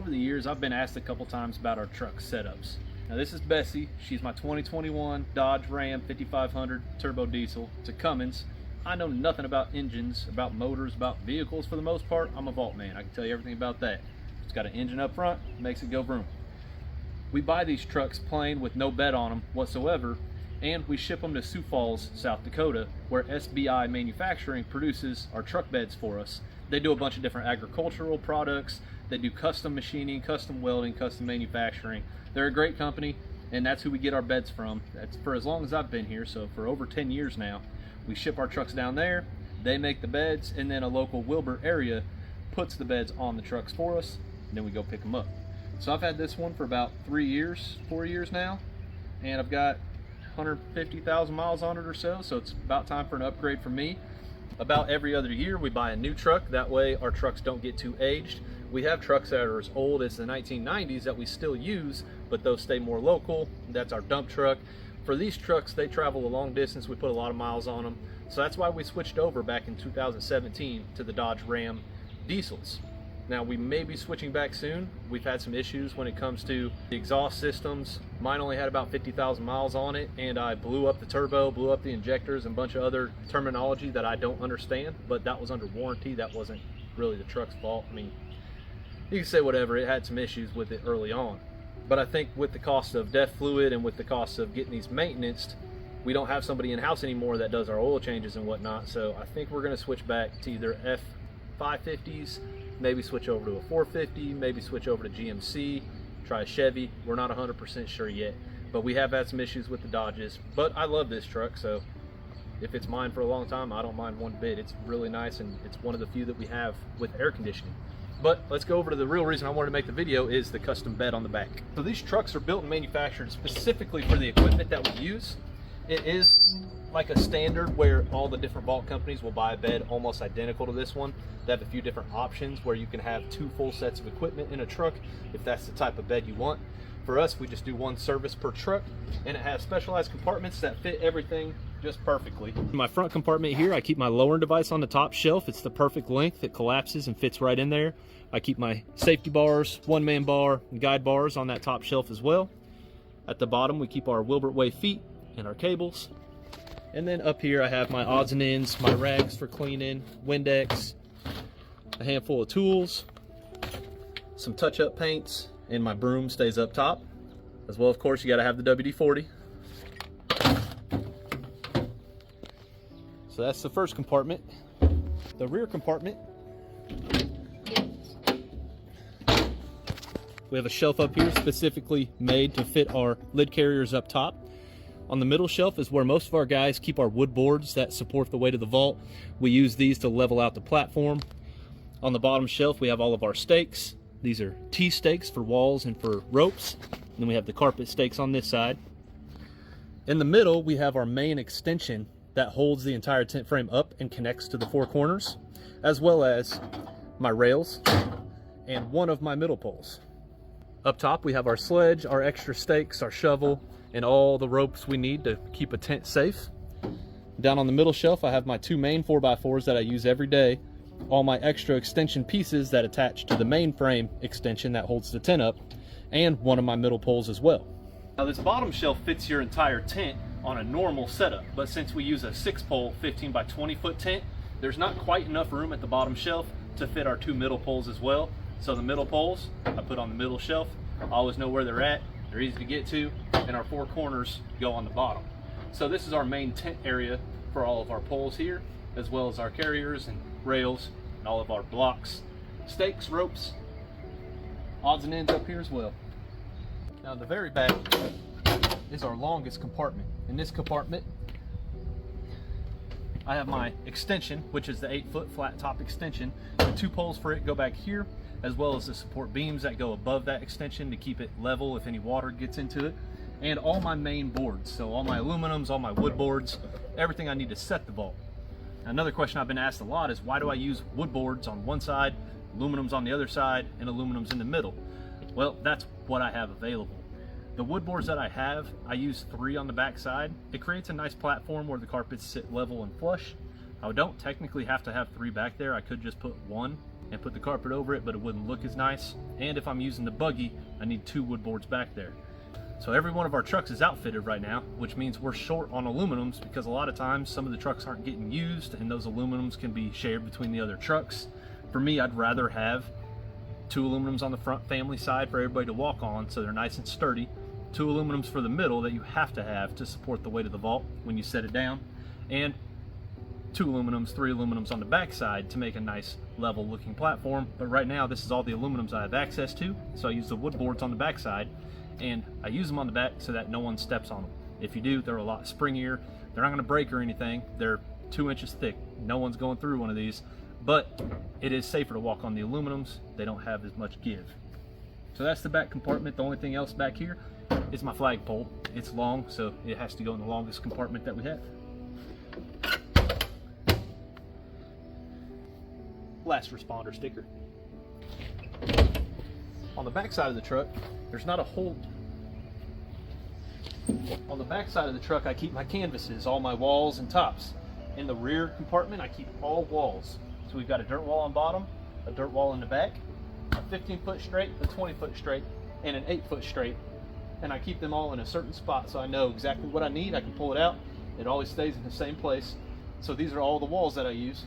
over the years, I've been asked a couple times about our truck setups. Now this is Bessie. She's my 2021 Dodge Ram 5500 turbo diesel. It's a Cummins. I know nothing about engines, about motors, about vehicles for the most part. I'm a Vaultman. I can tell you everything about that. It's got an engine up front, makes it go vroom. We buy these trucks plain with no bed on them whatsoever, and we ship them to Sioux Falls, South Dakota, where SBI Manufacturing produces our truck beds for us. They do a bunch of different agricultural products. They do custom machining, custom welding, custom manufacturing. They're a great company, and that's who we get our beds from. That's for as long as I've been here, so for over 10 years now. We ship our trucks down there, they make the beds, and then a local Wilbur area puts the beds on the trucks for us, and then we go pick them up. So I've had this one for about 4 years now, and I've got 150,000 miles on it or so it's about time for an upgrade for me. About every other year we buy a new truck, that way our trucks don't get too aged. We have trucks that are as old as the 1990s that we still use, but those stay more local. That's our dump truck. For these trucks, they travel a long distance, we put a lot of miles on them, so that's why we switched over back in 2017 to the Dodge Ram diesels. Now we may be switching back soon. We've had some issues when it comes to the exhaust systems. Mine only had about 50,000 miles on it, and I blew up the turbo, blew up the injectors, and a bunch of other terminology that I don't understand, but that was under warranty. That wasn't really the truck's fault. I mean, you can say whatever, it had some issues with it early on. But I think with the cost of DEF fluid and with the cost of getting these maintenanced, we don't have somebody in-house anymore that does our oil changes and whatnot, so I think we're gonna switch back to either F550s, maybe switch over to a 450, maybe switch over to GMC, try a Chevy. We're not 100% sure yet, but we have had some issues with the Dodges. But I love this truck, so if it's mine for a long time, I don't mind one bit. It's really nice, and it's one of the few that we have with air conditioning. But let's go over to the real reason I wanted to make the video, is the custom bed on the back. So these trucks are built and manufactured specifically for the equipment that we use. It is like a standard where all the different vault companies will buy a bed almost identical to this one. They have a few different options where you can have 2 full sets of equipment in a truck if that's the type of bed you want. For us, we just do 1 service per truck, and it has specialized compartments that fit everything just perfectly. In my front compartment here, I keep my lowering device on the top shelf. It's the perfect length. It collapses and fits right in there. I keep my safety bars, 1-man bar, and guide bars on that top shelf as well. At the bottom, we keep our Wilbur Way feet and our cables. And then up here, I have my odds and ends, my rags for cleaning, Windex, a handful of tools, some touch-up paints, and my broom stays up top. As well, of course, you gotta have the WD-40. So that's the first compartment. The rear compartment, we have a shelf up here specifically made to fit our lid carriers up top. On the middle shelf is where most of our guys keep our wood boards that support the weight of the vault. We use these to level out the platform. On the bottom shelf, we have all of our stakes. These are T-stakes for walls and for ropes. And then we have the carpet stakes on this side. In the middle, we have our main extension that holds the entire tent frame up and connects to the 4 corners, as well as my rails and one of my middle poles. Up top, we have our sledge, our extra stakes, our shovel, and all the ropes we need to keep a tent safe. Down on the middle shelf, I have my 2 main 4x4s that I use every day, all my extra extension pieces that attach to the main frame extension that holds the tent up, and one of my middle poles as well. Now this bottom shelf fits your entire tent on a normal setup, but since we use a 6-pole 15 by 20 foot tent, there's not quite enough room at the bottom shelf to fit our 2 middle poles as well. So the middle poles I put on the middle shelf. I always know where they're at, they're easy to get to, and our 4 corners go on the bottom. So this is our main tent area for all of our poles here, as well as our carriers and rails and all of our blocks, stakes, ropes, odds and ends up here as well. Now in the very back is our longest compartment. In this compartment, I have my extension, which is the 8-foot flat top extension. The 2 poles for it go back here, as well as the support beams that go above that extension to keep it level if any water gets into it, and all my main boards. So all my aluminums, all my wood boards, everything I need to set the vault. Another question I've been asked a lot is, why do I use wood boards on one side, aluminums on the other side, and aluminums in the middle? Well, that's what I have available. The wood boards that I have, I use 3 on the back side. It creates a nice platform where the carpets sit level and flush. I don't technically have to have 3 back there. I could just put 1 and put the carpet over it, but it wouldn't look as nice. And if I'm using the buggy, I need 2 wood boards back there. So every one of our trucks is outfitted right now, which means we're short on aluminums because a lot of times some of the trucks aren't getting used and those aluminums can be shared between the other trucks. For me, I'd rather have 2 aluminums on the front family side for everybody to walk on so they're nice and sturdy, 2 aluminums for the middle that you have to support the weight of the vault when you set it down, and 2 aluminums, 3 aluminums on the back side to make a nice level looking platform. But right now this is all the aluminums I have access to, so I use the wood boards on the back side, and I use them on the back so that no one steps on them. If you do, they're a lot springier. They're not going to break or anything. They're 2 inches thick. No one's going through one of these, but it is safer to walk on the aluminums. They don't have as much give. So that's the back compartment. The only thing else back here is my flagpole. It's long, so it has to go in the longest compartment that we have. Last responder sticker. On the back side of the truck, there's not a hole. On the back side of the truck, I keep my canvases, all my walls and tops. In the rear compartment, I keep all walls. So we've got a dirt wall on bottom, a dirt wall in the back, a 15-foot straight, a 20-foot straight, and an 8-foot straight. And I keep them all in a certain spot so I know exactly what I need. I can pull it out. It always stays in the same place. So these are all the walls that I use.